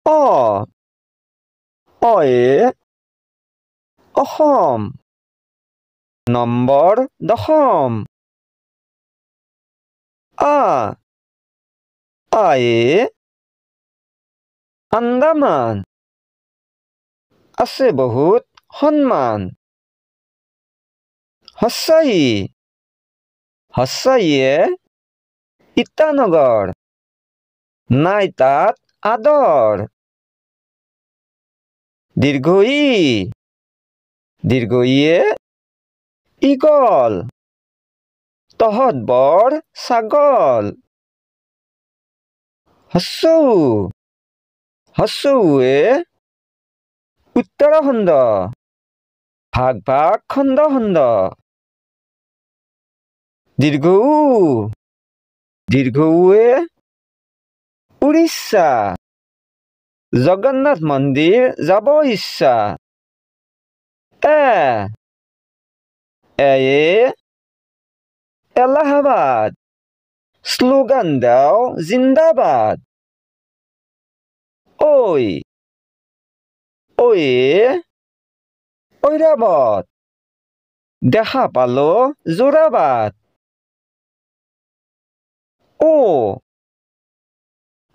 অ অয়ে Assam number 10 আয়ে আন্দামান আছে বহুত সন্মান হস্সাইয়ে ইটানগৰ নাই তাত আদৰ দীৰ্ঘইয়ে ঈগল তহঁত বৰ ছাগল হস্যৌৱে উত্তৰাখণ্ড ভাগ খণ্ড দীৰ্ঘৌৱে উৰিষ্যা জগন্নাথ মন্দিৰ যাব ইচ্ছা এয়ে এলাহাবাদ শ্লোগান দাও জিন্দাবাদ অয়ে ঐৰাবত দেখা পালো যোৰাবাট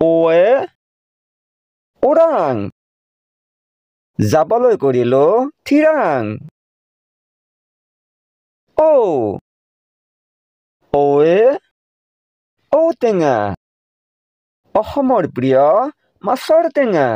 ওয়ে ওৰাং যাবলৈ কৰিলো থিৰাং ওৱে ঔটেঙা অসমৰ প্ৰিয় মাছৰ টেঙা